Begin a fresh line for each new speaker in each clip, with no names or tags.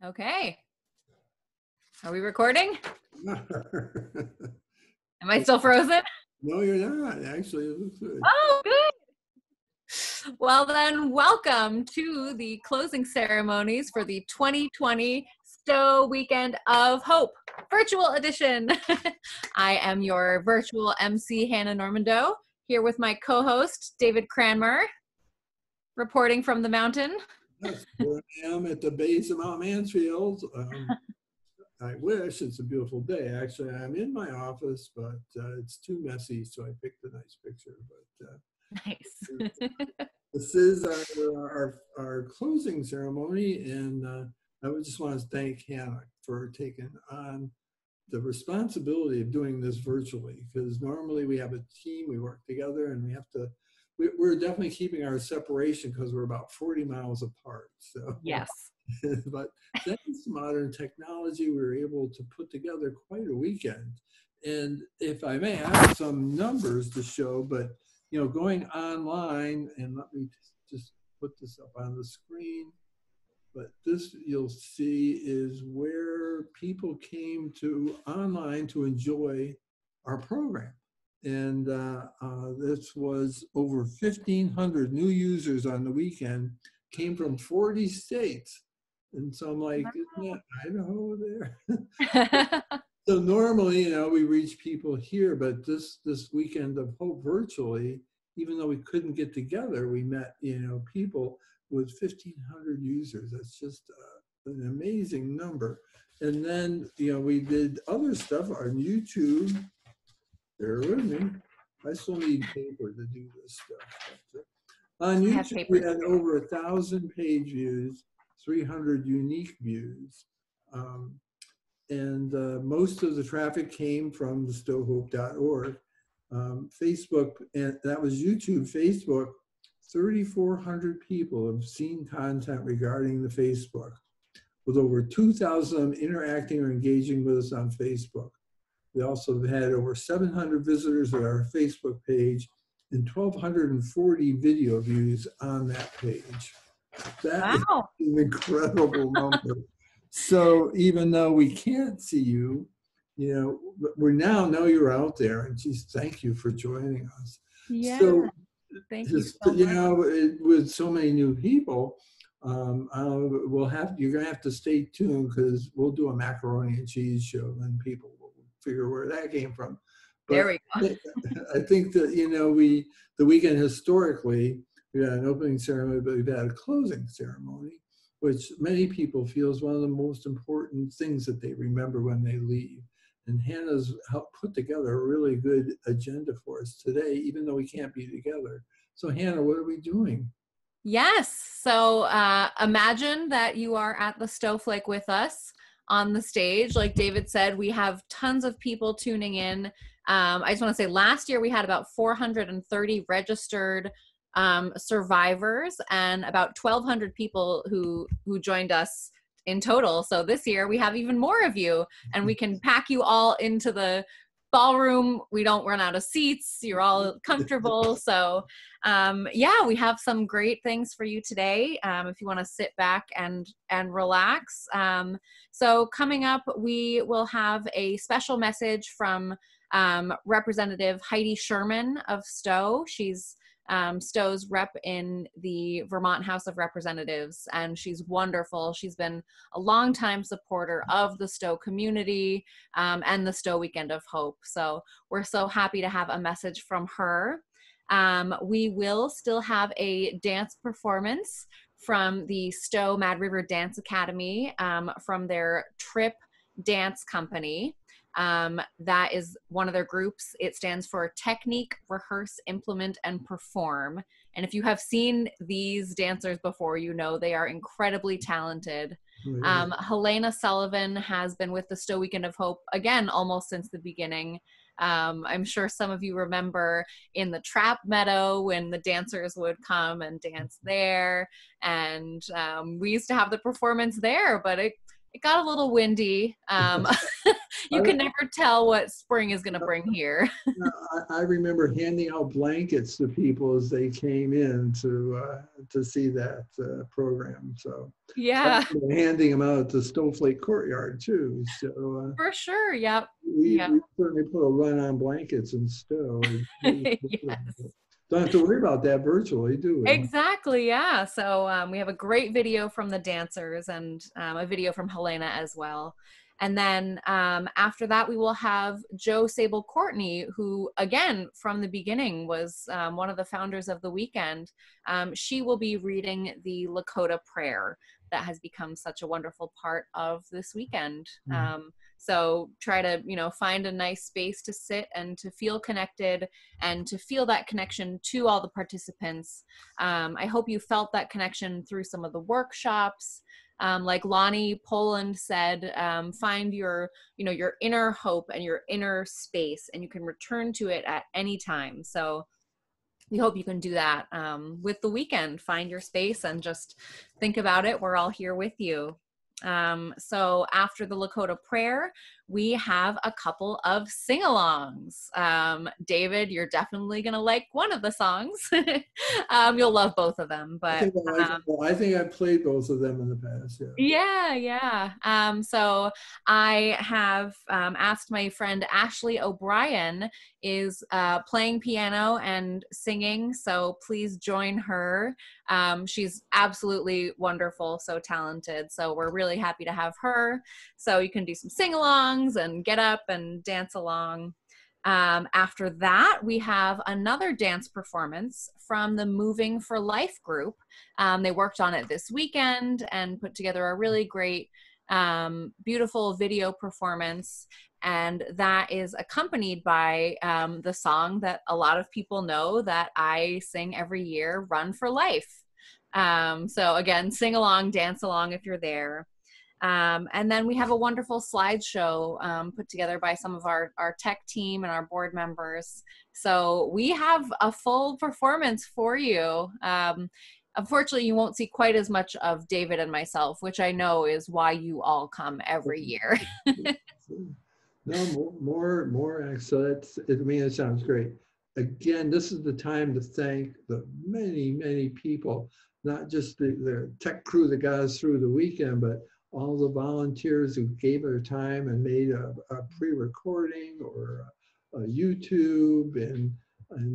Okay. Are we recording?
No,
Am I still frozen?
you're not. Actually, it looks good.
Oh, good. Well, then, welcome to the closing ceremonies for the 2020 Stowe Weekend of Hope, virtual edition. I am your virtual MC, Hannah Normandeau, here with my co-host, David Cranmer, reporting from the mountain.
Yes, here I am at the base of Mount Mansfield. I wish it's a beautiful day. Actually, I'm in my office, but it's too messy, so I picked a nice picture. But
Nice.
this is our closing ceremony, and I would just want to thank Hannah for taking on the responsibility of doing this virtually, because normally we have a team, we work together, and we're definitely keeping our separation because we're about 40 miles apart. So
Yes.
but thanks to modern technology, we were able to put together quite a weekend. And if I may, I have some numbers to show, but going online, and let me just put this up on the screen. But this you'll see is where people came to online to enjoy our program. And this was over 1,500 new users on the weekend, came from 40 states. And so I'm like, isn't that Idaho there? So normally, we reach people here, but this Weekend of Hope virtually, even though we couldn't get together, we met, people with 1,500 users. That's just an amazing number. And then, we did other stuff on YouTube. Bear with me. I still need paper to do this stuff. On YouTube, we had over 1,000 page views, 300 unique views. And most of the traffic came from the stowehope.org. Facebook, and that was YouTube. Facebook, 3,400 people have seen content regarding the Facebook, with over 2,000 of them interacting or engaging with us on Facebook. We also have had over 700 visitors at our Facebook page and 1,240 video views on that page. That is an incredible number. So even though we can't see you, we now know you're out there, and geez, thank you for joining us.
Yeah,
so
thank you so much.
With so many new people, you're gonna have to stay tuned, because we'll do a macaroni and cheese show, and people will figure where that came from. But
there we go.
I think that the weekend historically, we had an opening ceremony, but we've had a closing ceremony, which many people feel is one of the most important things that they remember when they leave. And Hannah's helped put together a really good agenda for us today, even though we can't be together. So Hannah, what are we doing?
Yes. So imagine that you are at the Snowflake with us on the stage. Like David said, we have tons of people tuning in. I just want to say last year we had about 430 registered survivors and about 1,200 people who joined us in total. So this year we have even more of you, and we can pack you all into the ballroom. We don't run out of seats. You're all comfortable. So we have some great things for you today if you want to sit back and relax. So coming up, we will have a special message from Representative Heidi Sherman of Stowe. She's Stowe's rep in the Vermont House of Representatives, and she's wonderful. She's been a longtime supporter of the Stowe community and the Stowe Weekend of Hope. So we're so happy to have a message from her. We will still have a dance performance from the Stowe Mad River Dance Academy from their Trip Dance Company. That is one of their groups. It stands for Technique, Rehearse, Implement, and Perform. And if you have seen these dancers before, you know they are incredibly talented. Helena Sullivan has been with the Stowe Weekend of Hope, again, almost since the beginning. I'm sure some of you remember in the Trap Meadow when the dancers would come and dance there. And we used to have the performance there, but it got a little windy. You can never tell what spring is going to bring here.
I remember handing out blankets to people as they came in to see that program. So
Yeah,
handing them out at the Snowflake Courtyard too. So
for sure. Yep. Yep.
we certainly put a run on blankets in Stowe.
Yes.
Don't have to worry about that virtually, do we?
Exactly, yeah. So we have a great video from the dancers and a video from Helena as well. And then after that, we will have Joe Sable Courtney, who, again, from the beginning was one of the founders of the weekend. She will be reading the Lakota prayer that has become such a wonderful part of this weekend. So try to, find a nice space to sit and to feel connected and to feel that connection to all the participants. I hope you felt that connection through some of the workshops. Like Lonnie Poland said, find your inner hope and your inner space, and you can return to it at any time. So we hope you can do that with the weekend. Find your space and just think about it. We're all here with you. So after the Lakota prayer, we have a couple of sing-alongs. David, you're definitely going to like one of the songs. You'll love both of them, but
I think I've played both of them in the past.
Yeah. So I have asked my friend Ashley O'Brien is playing piano and singing, so please join her. She's absolutely wonderful, so talented. So we're really happy to have her. So you can do some sing-alongs and get up and dance along. After that, we have another dance performance from the Moving for Life group. They worked on it this weekend and put together a really great, beautiful video performance. And that is accompanied by the song that a lot of people know that I sing every year, Run for Life. So again, sing along, dance along if you're there. And then we have a wonderful slideshow put together by some of our tech team and our board members. So we have a full performance for you. Unfortunately, you won't see quite as much of David and myself, which I know is why you all come every year.
No, more acts. So it sounds great. Again, this is the time to thank the many people, not just the tech crew that got us through the weekend, but all the volunteers who gave their time and made a pre-recording or a YouTube, and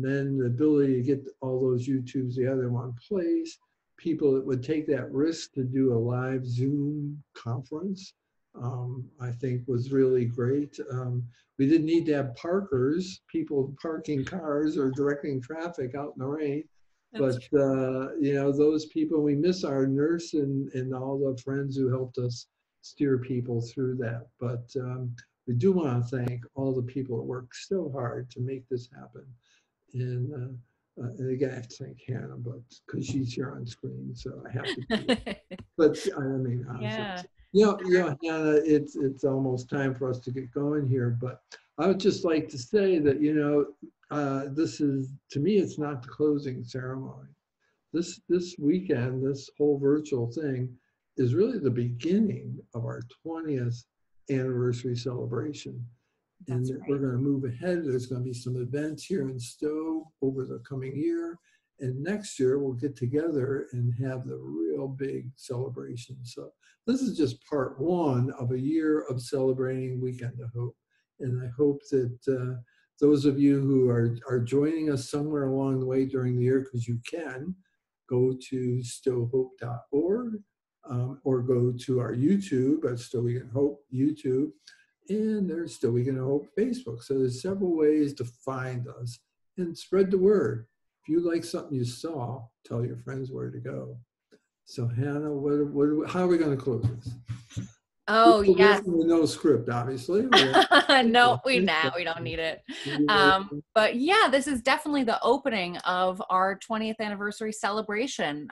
then the ability to get all those YouTubes together in one place. People that would take that risk to do a live Zoom conference, I think was really great. We didn't need to have parkers, people parking cars or directing traffic out in the rain. But those people, we miss our nurse and all the friends who helped us steer people through that. But we do want to thank all the people that worked so hard to make this happen. And again, I have to thank Hannah, but because she's here on screen, so I have to do it. But I mean,
Yeah.
Hannah, it's almost time for us to get going here. But I would just like to say that this is, to me, it's not the closing ceremony. This weekend, this whole virtual thing is really the beginning of our 20th anniversary celebration. And we're going to move ahead. There's going to be some events here in Stowe over the coming year. And next year, we'll get together and have the real big celebration. So this is just part one of a year of celebrating Weekend of Hope. And I hope that those of you who are joining us somewhere along the way during the year, because you can, go to stowehope.org or go to our YouTube at Stowe Weekend of Hope YouTube. And there's Stowe Weekend of Hope Facebook. So there's several ways to find us and spread the word. If you like something you saw, tell your friends where to go. So Hannah, how are we going to close this?
Oh, yes.
No script, obviously.
No, we don't need it. But yeah, this is definitely the opening of our 20th anniversary celebration.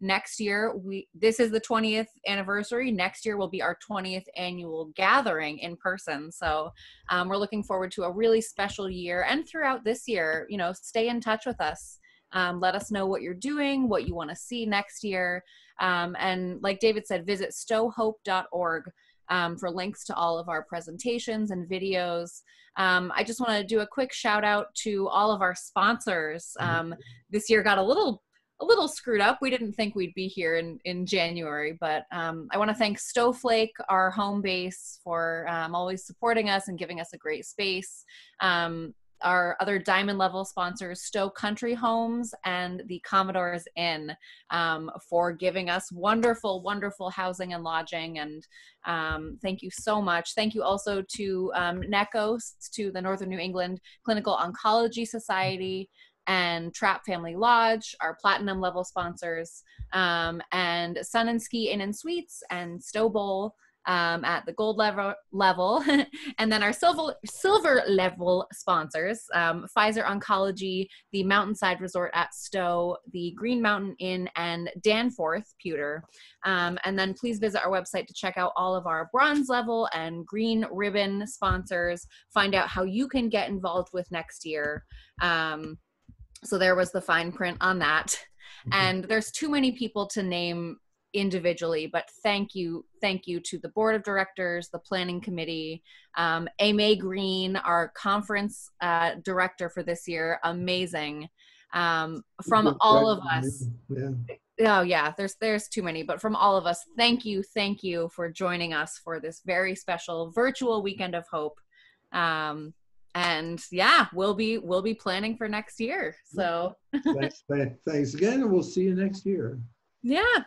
Next year, this is the 20th anniversary. Next year will be our 20th annual gathering in person. So we're looking forward to a really special year. And throughout this year, stay in touch with us. Let us know what you're doing, what you want to see next year. And like David said, visit stowehope.org. for links to all of our presentations and videos. I just want to do a quick shout out to all of our sponsors. This year got a little screwed up. We didn't think we'd be here in January, but I want to thank Snowflake, our home base, for always supporting us and giving us a great space. Our other diamond level sponsors, Stowe Country Homes and the Commodore's Inn, for giving us wonderful, wonderful housing and lodging. And thank you so much. Thank you also to NECOS, to the Northern New England Clinical Oncology Society, and Trapp Family Lodge, our platinum level sponsors, and Sun and Ski Inn and Suites, and Stowe Bowl at the gold level, and then our silver level sponsors, Pfizer Oncology, the Mountainside Resort at Stowe, the Green Mountain Inn, and Danforth Pewter. And then please visit our website to check out all of our bronze level and green ribbon sponsors, find out how you can get involved with next year. So there was the fine print on that. And there's too many people to name individually, but thank you to the board of directors, the planning committee, May Green, our conference director for this year, amazing. From all of us. Oh yeah, there's too many, but from all of us, thank you for joining us for this very special virtual Weekend of Hope. And yeah, we'll be planning for next year. So
thanks again, and we'll see you next year.
Yeah.